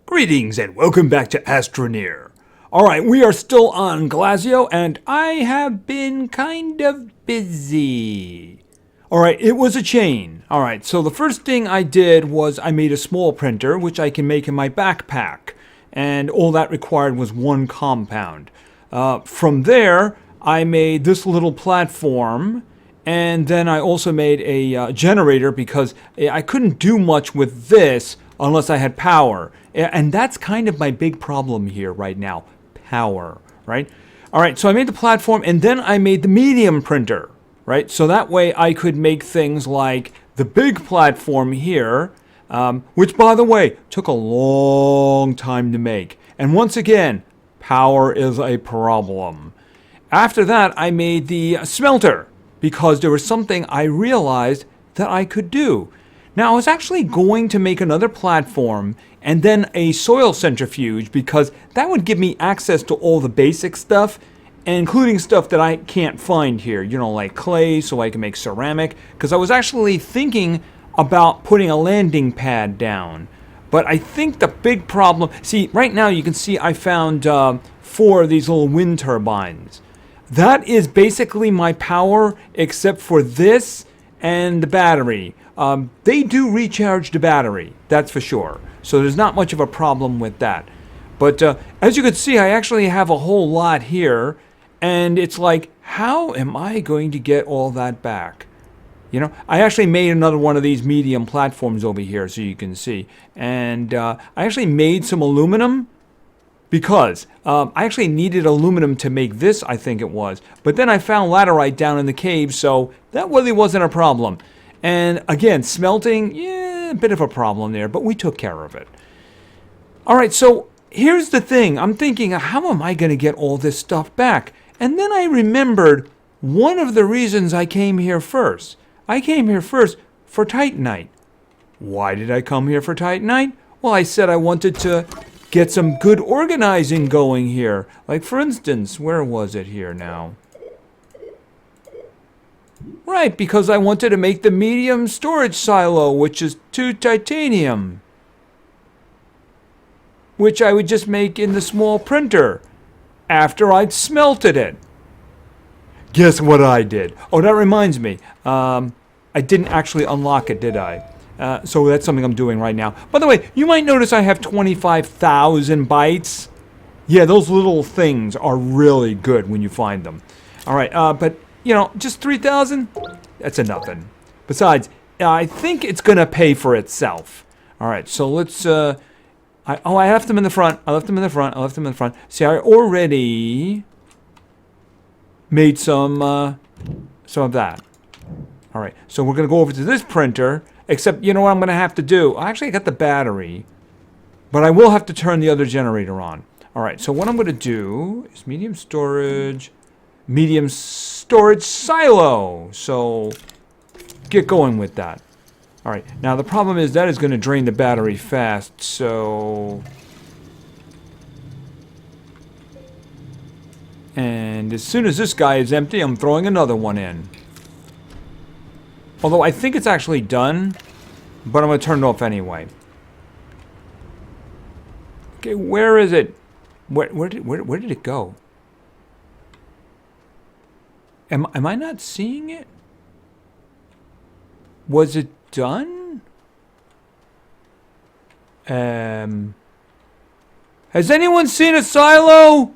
Greetings and welcome back to Astroneer. Alright, we are still on Glacio and I have been kind of busy. Alright, it was a chain. Alright, so the first thing I did was I made a small printer which I can make in my backpack. And all that required was one compound. From there, I made this little platform. And then I also made a generator because I couldn't do much with this unless I had power. And that's kind of my big problem here right now. Power, right? All right, so I made the platform and then I made the medium printer, right? So that way I could make things like the big platform here, which, by the way, took a long time to make. And once again, power is a problem. After that, I made the smelter because there was something I realized that I could do. Now, I was actually going to make another platform and then a soil centrifuge because that would give me access to all the basic stuff, including stuff that I can't find here, you know, like clay so I can make ceramic, because I was actually thinking about putting a landing pad down. But I think the big problem, see, right now you can see I found 4 of these little wind turbines. That is basically my power except for this and the battery. They do recharge the battery, that's for sure. So there's not much of a problem with that. But as you can see, I actually have a whole lot here. And it's like, how am I going to get all that back? You know, I actually made another one of these medium platforms over here so you can see. And I actually made some aluminum because I actually needed aluminum to make this, I think it was. But then I found laterite down in the cave, so that really wasn't a problem. And again, smelting, yeah, a bit of a problem there, but we took care of it. All right, so here's the thing. I'm thinking, how am I going to get all this stuff back? And then I remembered one of the reasons I came here first. I came here first for Titanite. Why did I come here for Titanite? Well, I said I wanted to get some good organizing going here. Like, for instance, where was it here now? Right, because I wanted to make the medium storage silo, which is 2 titanium. Which I would just make in the small printer after I'd smelted it. Guess what I did? Oh, that reminds me. I didn't actually unlock it, did I? So that's something I'm doing right now. By the way, you might notice I have 25,000 bytes. Yeah, those little things are really good when you find them. All right, but, you know, just 3,000? That's a nothing. Besides, I think it's going to pay for itself. All right, so let's... I left them in the front. I left them in the front. I left them in the front. See, I already made some of that. All right, so we're going to go over to this printer. Except, you know what I'm going to have to do? Actually, I got the battery. But I will have to turn the other generator on. All right, so what I'm going to do is medium storage silo. So get going with that. All right, now the problem is that is going to drain the battery fast. So... And as soon as this guy is empty, I'm throwing another one in. Although I think it's actually done, but I'm going to turn it off anyway. Okay, where is it? Where did it go? Am I not seeing it? Was it done? Has anyone seen a silo?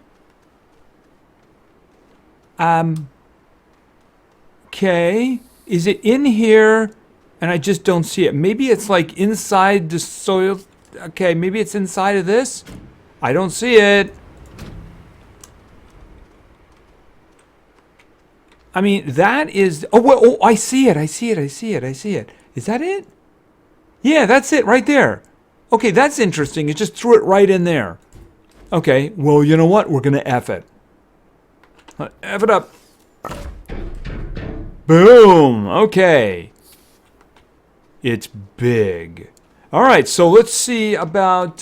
Okay. Is it in here and I just don't see it? Maybe it's like inside the soil. Okay, maybe it's inside of this. I don't see it. I mean, that is... Oh, well, oh, I see it. I see it. I see it. I see it. Is that it? Yeah, that's it right there. Okay, that's interesting. It just threw it right in there. Okay, well, you know what? We're going to F it. F it up. Boom! Okay. It's big. Alright, so let's see about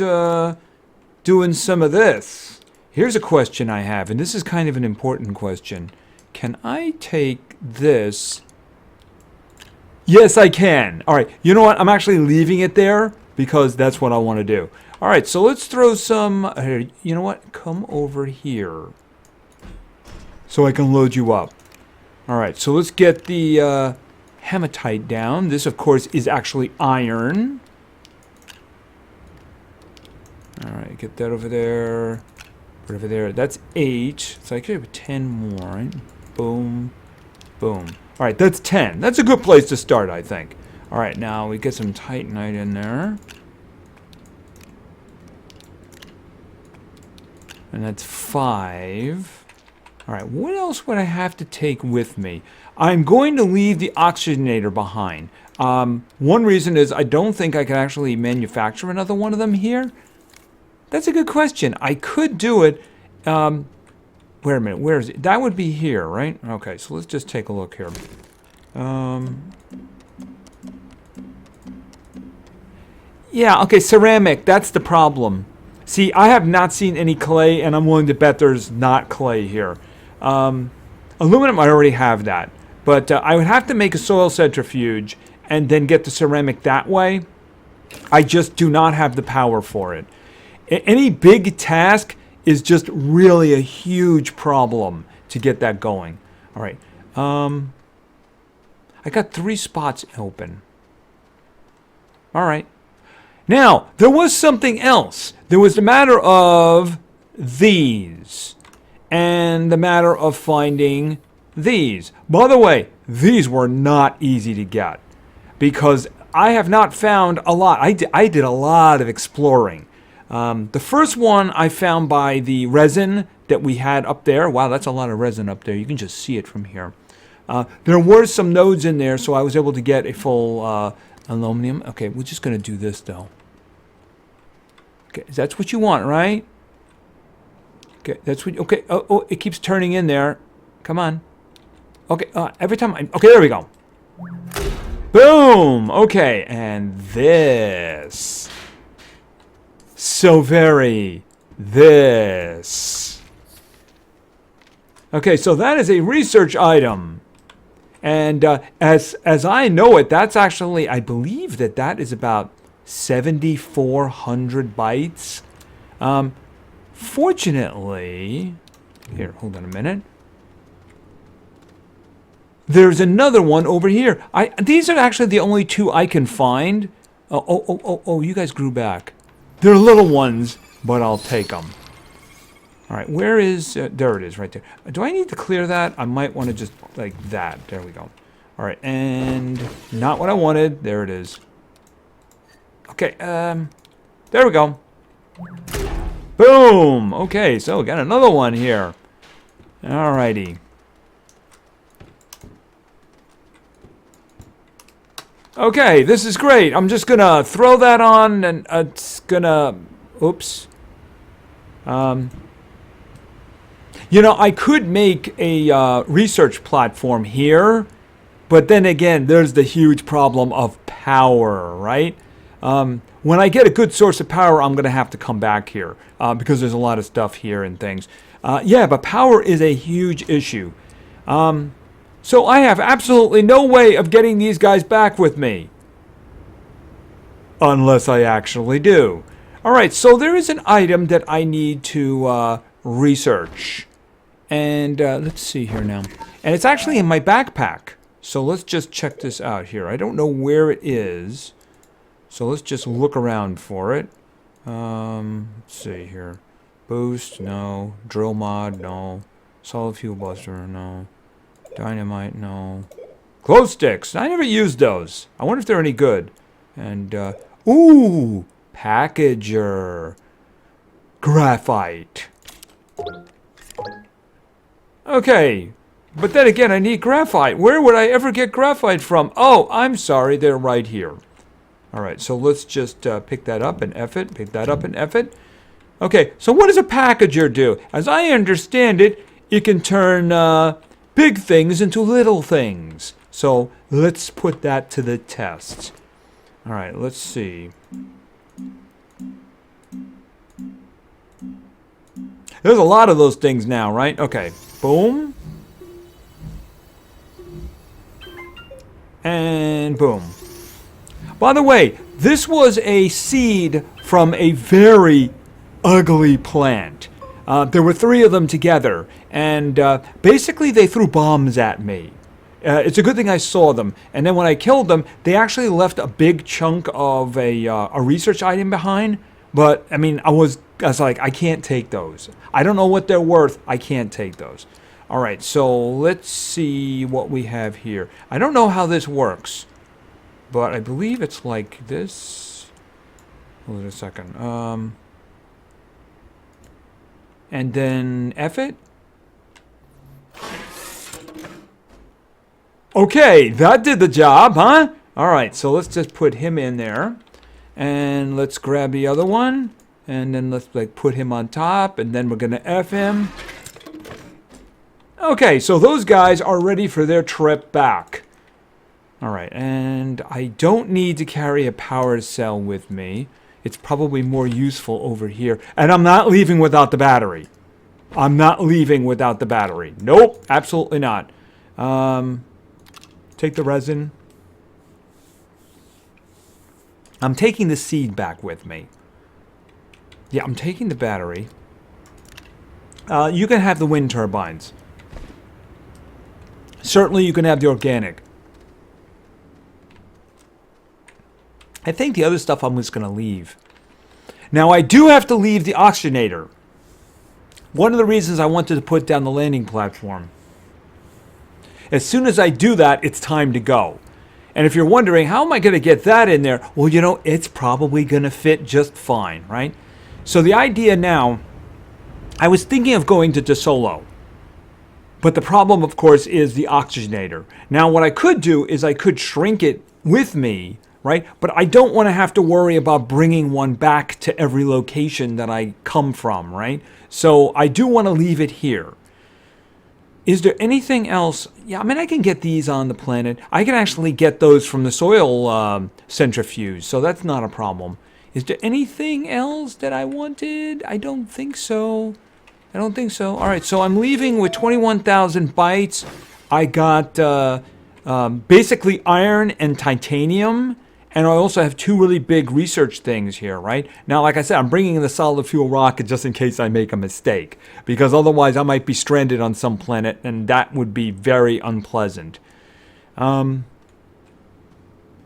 doing some of this. Here's a question I have, and this is kind of an important question. Can I take this? Yes, I can. Alright, you know what? I'm actually leaving it there because that's what I want to do. All right, so let's throw some... you know what? Come over here. So I can load you up. All right, so let's get the hematite down. This, of course, is actually iron. All right, get that over there. Put it over there. That's 8. So I could have 10 more, right? Boom. Boom. All right, that's 10. That's a good place to start, I think. All right, now we get some titanite in there. And that's 5. All right, what else would I have to take with me? I'm going to leave the oxygenator behind. One reason is I don't think I can actually manufacture another one of them here. That's a good question. I could do it. Wait a minute. Where is it? That would be here, right? Okay, so let's just take a look here. Yeah, okay, ceramic. That's the problem. See, I have not seen any clay, and I'm willing to bet there's not clay here. Aluminum, I already have that. But I would have to make a soil centrifuge and then get the ceramic that way. I just do not have the power for it. Any big task is just really a huge problem to get that going. All right. I got 3 spots open. All right. Now, there was something else. There was the matter of these. And the matter of finding these. By the way, these were not easy to get. Because I have not found a lot. I did a lot of exploring. The first one I found by the resin that we had up there. Wow, that's a lot of resin up there. You can just see it from here. There were some nodes in there, so I was able to get a full aluminum. Okay, we're just going to do this, though. Okay, that's what you want, right? Okay, that's what... Okay, oh, it keeps turning in there. Come on. Okay, every time I... Okay, there we go. Boom! Okay, and this... So very this. Okay, so that is a research item. And as I know it, that's actually, I believe that is about 7,400 bytes. Fortunately, here, hold on a minute. There's another one over here. These are actually the only 2 I can find. Oh, you guys grew back. They're little ones, but I'll take them. All right, where is... there it is, right there. Do I need to clear that? I might want to just like that. There we go. All right, and not what I wanted. There it is. Okay, there we go. Boom! Okay, so we got another one here. All righty. Okay, this is great. I'm just gonna throw that on, and it's gonna... Oops. You know, I could make a research platform here, but then again, there's the huge problem of power, right? When I get a good source of power, I'm gonna have to come back here because there's a lot of stuff here and things. Yeah, but power is a huge issue. So I have absolutely no way of getting these guys back with me. Unless I actually do. Alright, so there is an item that I need to research. And let's see here now. And it's actually in my backpack. So let's just check this out here. I don't know where it is. So let's just look around for it. Let's see here. Boost, no. Drill mod, no. Solid fuel buster, no. Dynamite, no. Glow sticks. I never used those. I wonder if they're any good. And, ooh! Packager. Graphite. Okay. But then again, I need graphite. Where would I ever get graphite from? Oh, I'm sorry. They're right here. Alright, so let's just pick that up and F it. Pick that up and F it. Okay, so what does a packager do? As I understand it, it can turn... big things into little things. So let's put that to the test. All right, let's see. There's a lot of those things now, right? Okay, boom. And boom. By the way, This was a seed from a very ugly plant. There were 3 of them together, and basically they threw bombs at me. It's a good thing I saw them. And then when I killed them, they actually left a big chunk of a research item behind. But, I mean, I was like, I can't take those. I don't know what they're worth. I can't take those. All right, so let's see what we have here. I don't know how this works, but I believe it's like this. Hold on a second. And then F it. Okay, that did the job, huh? All right, so let's just put him in there. And let's grab the other one. And then let's like put him on top. And then we're going to F him. Okay, so those guys are ready for their trip back. All right, and I don't need to carry a power cell with me. It's probably more useful over here. And I'm not leaving without the battery. I'm not leaving without the battery. Nope, absolutely not. Take the resin. I'm taking the seed back with me. Yeah, I'm taking the battery. You can have the wind turbines. Certainly you can have the organic. I think the other stuff I'm just going to leave. Now I do have to leave the oxygenator. One of the reasons I wanted to put down the landing platform. As soon as I do that, it's time to go. And if you're wondering, how am I going to get that in there? Well, you know, it's probably going to fit just fine, right? So the idea now, I was thinking of going to DeSolo. But the problem, of course, is the oxygenator. Now, what I could do is I could shrink it with me, right? But I don't want to have to worry about bringing one back to every location that I come from, right? So I do want to leave it here. Is there anything else? Yeah, I mean, I can get these on the planet. I can actually get those from the soil centrifuge, so that's not a problem. Is there anything else that I wanted? I don't think so. I don't think so. All right, so I'm leaving with 21,000 bytes. I got basically iron and titanium, and I also have 2 really big research things here, right? Now, like I said, I'm bringing in the solid fuel rocket just in case I make a mistake, because otherwise I might be stranded on some planet, and that would be very unpleasant. Okay,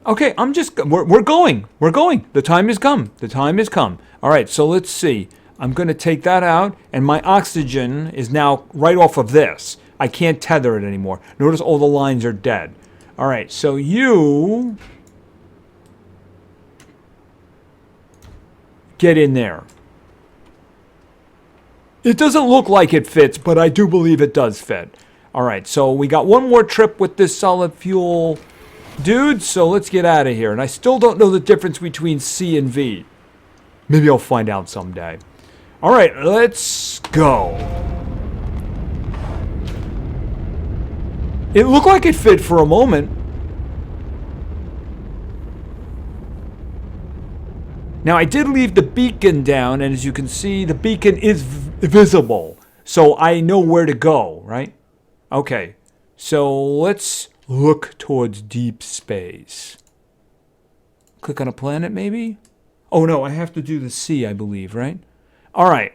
we're going. We're going. The time has come. The time has come. All right, so let's see. I'm going to take that out, and my oxygen is now right off of this. I can't tether it anymore. Notice all the lines are dead. All right, so you get in there. It doesn't look like it fits, but I do believe it does fit. All right, so we got one more trip with this solid fuel dude, so let's get out of here. And I still don't know the difference between C and V. Maybe I'll find out someday. All right, let's go. It looked like it fit for a moment. Now, I did leave the beacon down, and as you can see, the beacon is visible. So I know where to go, right? Okay, so let's look towards deep space. Click on a planet, maybe? Oh, no, I have to do the C, I believe, right? All right.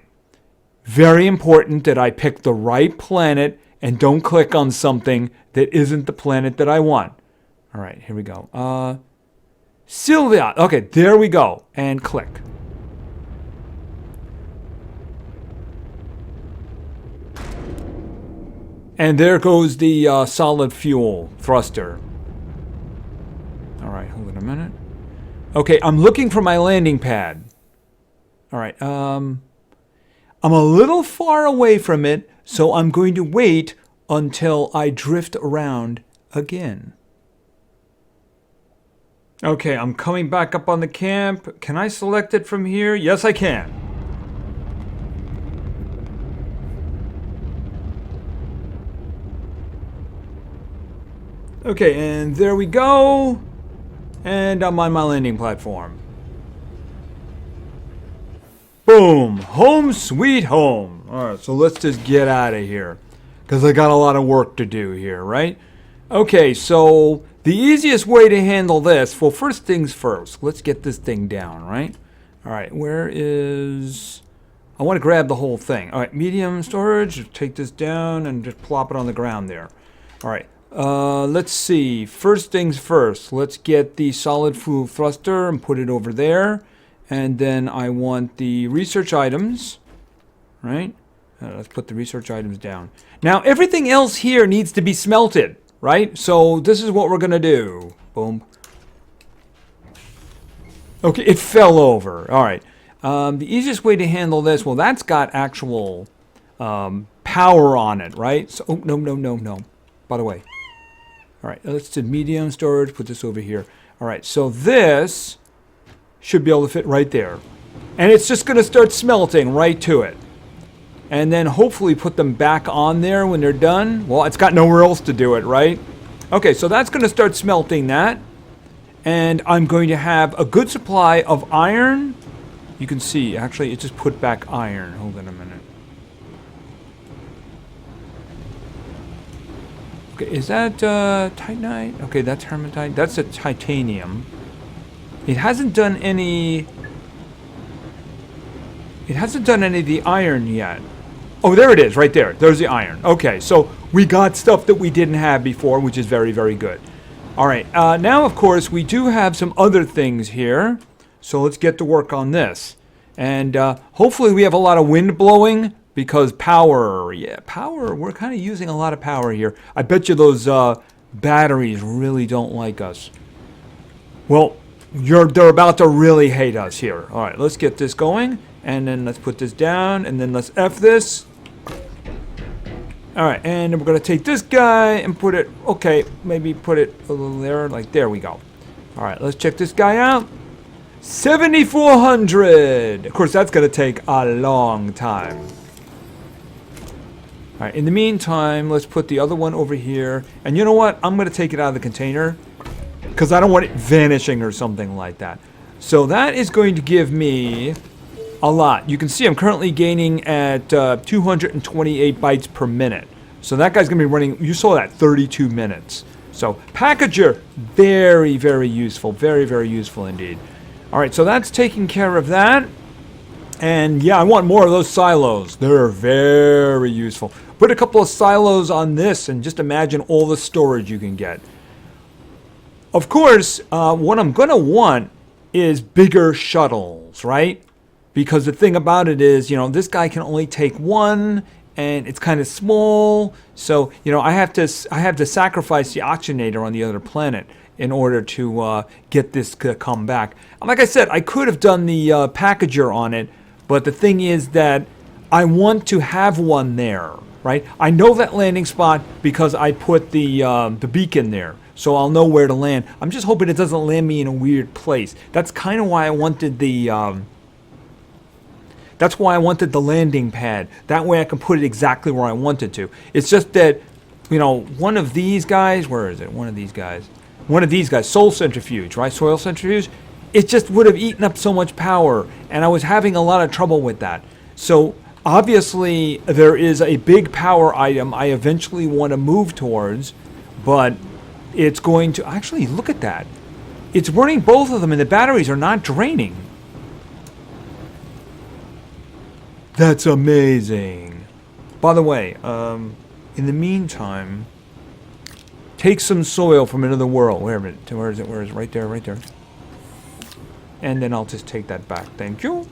Very important that I pick the right planet and don't click on something that isn't the planet that I want. All right, here we go. Sylvia. Okay, there we go. And click. And there goes the solid fuel thruster. All right, hold on a minute. Okay, I'm looking for my landing pad. All right, I'm a little far away from it, so I'm going to wait until I drift around again. Okay, I'm coming back up on the camp. Can I select it from here? Yes, I can. Okay, and there we go. And I'm on my landing platform. Boom! Home sweet home. Alright, so let's just get out of here. Because I got a lot of work to do here, right? Okay, so The easiest way to handle this, well, first things first. Let's get this thing down, right? All right, where is... I want to grab the whole thing. All right, medium storage. Take this down and just plop it on the ground there. All right, let's see. First things first. Let's get the solid fuel thruster and put it over there. And then I want the research items, right? Let's put the research items down. Now, everything else here needs to be smelted, right? So this is what we're going to do. Boom. Okay, it fell over. All right. The easiest way to handle this, well, that's got actual power on it, right? So, oh, no. By the way. All right, let's do medium storage. Put this over here. All right, so this should be able to fit right there. And it's just going to start smelting right to it. And then hopefully put them back on there when they're done. Well, it's got nowhere else to do it, right? Okay, so that's going to start smelting that. And I'm going to have a good supply of iron. You can see, actually, it just put back iron. Hold on a minute. Okay, is that titanite? Okay, that's hematite. That's a titanium. It hasn't done any... It hasn't done any of the iron yet. Oh, there it is, right there. There's the iron. Okay, so we got stuff that we didn't have before, which is very, very good. All right, now, of course, we do have some other things here. So let's get to work on this. And hopefully we have a lot of wind blowing because power, power, we're kind of using a lot of power here. I bet you those batteries really don't like us. Well, they're about to really hate us here. All right, let's get this going. And then let's put this down. And then let's F this. All right, and then we're going to take this guy and put it, okay, maybe put it a little there, like there we go. All right, let's check this guy out. 7,400. Of course, that's going to take a long time. All right, in the meantime, let's put the other one over here. And you know what? I'm going to take it out of the container because I don't want it vanishing or something like that. So that is going to give me a lot. You can see I'm currently gaining at 228 bytes per minute. So that guy's going to be running, you saw that, 32 minutes. So Packager, very, very useful. Very, very useful indeed. All right, so that's taking care of that. And yeah, I want more of those silos. They're very useful. Put a couple of silos on this and just imagine all the storage you can get. Of course, what I'm going to want is bigger shuttles, right? Because the thing about it is, you know, this guy can only take one and it's kind of small. So, you know, I have to sacrifice the oxygenator on the other planet in order to get this to come back. And like I said, I could have done the packager on it, but the thing is that I want to have one there, right? I know that landing spot because I put the beacon there, so I'll know where to land. I'm just hoping it doesn't land me in a weird place. That's kind of why I wanted the landing pad. That way I can put it exactly where I want it to. It's just that, you know, one of these guys, where is it? One of these guys, soil centrifuge, right? Soil centrifuge. It just would have eaten up so much power, and I was having a lot of trouble with that. So obviously there is a big power item I eventually want to move towards, but it's going to, actually look at that. It's running both of them and the batteries are not draining. That's amazing. By the way, in the meantime, take some soil from another world. Where is it? Where is it? Right there, right there. And then I'll just take that back. Thank you.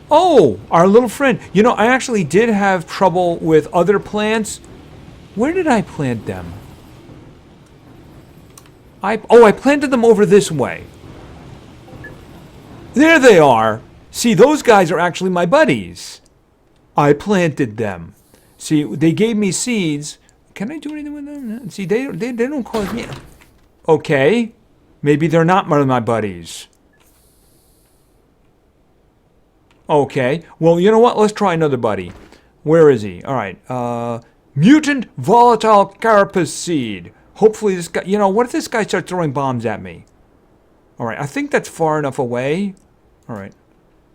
Oh, our little friend. You know, I actually did have trouble with other plants. Where did I plant them? I planted them over this way. There they are. See, those guys are actually my buddies. I planted them. See, they gave me seeds. Can I do anything with them? See, they don't cause me. Okay. Maybe they're not one of my buddies. Okay. Well, you know what? Let's try another buddy. Where is he? All right. Mutant volatile carapace seed. Hopefully this guy, you know, what if this guy starts throwing bombs at me? All right. I think that's far enough away. All right.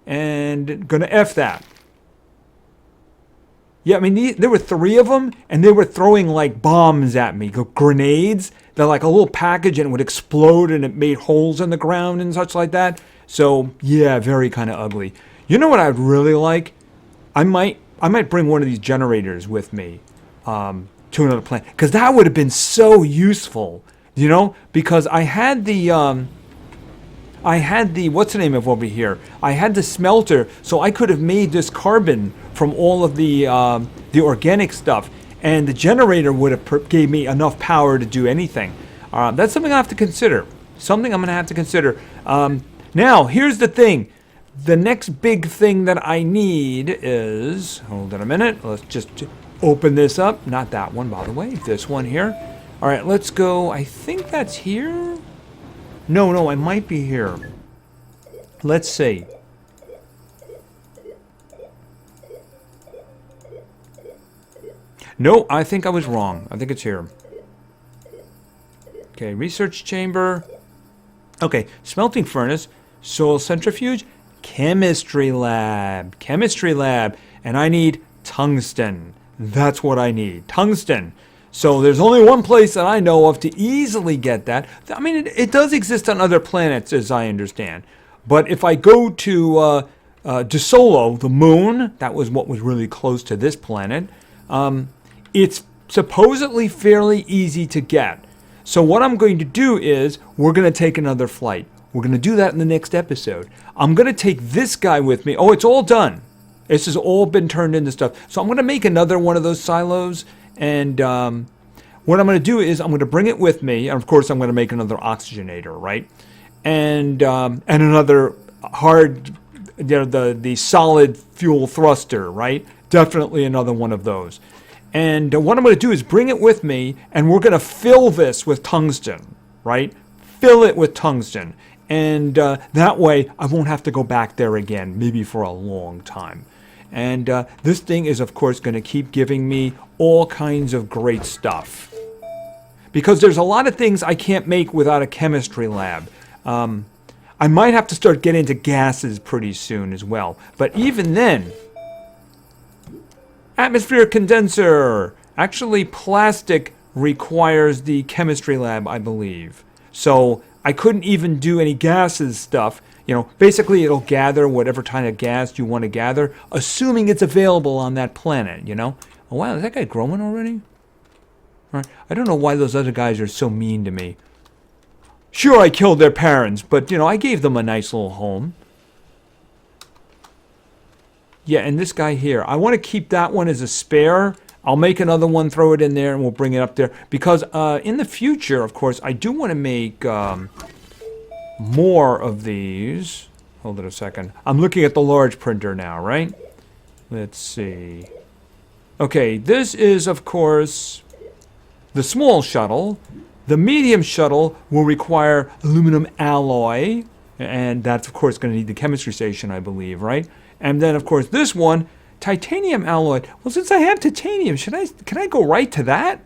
And gonna F that. Yeah, I mean, there were 3 of them, and they were throwing like bombs at me, grenades. They're like a little package, and it would explode, and it made holes in the ground and such like that. So yeah, very kind of ugly. You know what I'd really like? I might bring one of these generators with me to another planet, because that would have been so useful. You know, because I had the what's the name of over here? I had the smelter, so I could have made this carbon from all of the organic stuff, and the generator would have gave me enough power to do anything. That's something I have to consider. Something I'm going to have to consider. Now, here's the thing. The next big thing that I need is, hold on a minute. Let's just open this up. Not that one, by the way. This one here. All right, let's go. I think that's here. No, I might be here. Let's see. No, I think I was wrong. I think it's here. Okay, research chamber. Okay, smelting furnace, soil centrifuge, chemistry lab. Chemistry lab. And I need tungsten. That's what I need. Tungsten. So there's only one place that I know of to easily get that. I mean, it does exist on other planets, as I understand. But if I go to DeSolo, the moon, that was what was really close to this planet, it's supposedly fairly easy to get. So what I'm going to do is we're going to take another flight. We're going to do that in the next episode. I'm going to take this guy with me. Oh, it's all done. This has all been turned into stuff. So I'm going to make another one of those silos. And what I'm going to do is I'm going to bring it with me. And of course, I'm going to make another oxygenator, right? And another hard, the solid fuel thruster, right? Definitely another one of those. And what I'm going to do is bring it with me, and we're going to fill this with tungsten, right? Fill it with tungsten. And that way, I won't have to go back there again, maybe for a long time. And this thing is, of course, going to keep giving me all kinds of great stuff. Because there's a lot of things I can't make without a chemistry lab. I might have to start getting into gases pretty soon as well. But even then, atmosphere condenser. Actually, plastic requires the chemistry lab, I believe. So I couldn't even do any gases stuff. You know, basically it'll gather whatever kind of gas you want to gather, assuming it's available on that planet, you know? Oh, wow, is that guy growing already? All right. I don't know why those other guys are so mean to me. Sure, I killed their parents, but, you know, I gave them a nice little home. Yeah, and this guy here, I want to keep that one as a spare. I'll make another one, throw it in there, and we'll bring it up there. Because in the future, of course, I do want to make more of these. Hold it a second. I'm looking at the large printer now, right? Let's see. Okay, this is, of course, the small shuttle. The medium shuttle will require aluminum alloy. And that's, of course, going to need the chemistry station, I believe, right? And then, of course, this one, titanium alloy. Well, since I have titanium, can I go right to that?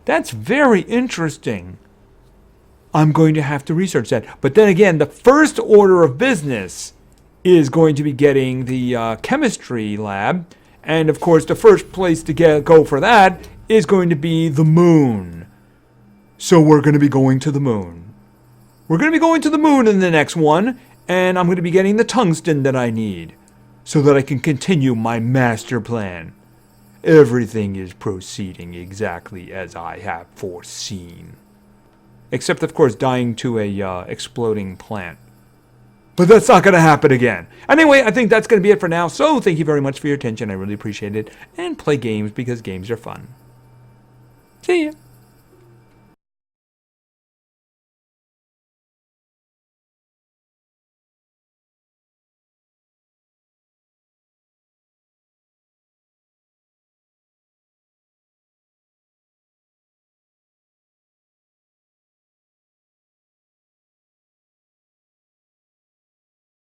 That's very interesting. I'm going to have to research that. But then again, the first order of business is going to be getting the chemistry lab. And, of course, the first place to go for that is going to be the moon. So we're going to be going to the moon. We're going to be going to the moon in the next one. And I'm going to be getting the tungsten that I need, so that I can continue my master plan. Everything is proceeding exactly as I have foreseen. Except, of course, dying to a exploding plant. But that's not going to happen again. Anyway, I think that's going to be it for now. So thank you very much for your attention. I really appreciate it. And play games because games are fun. See ya.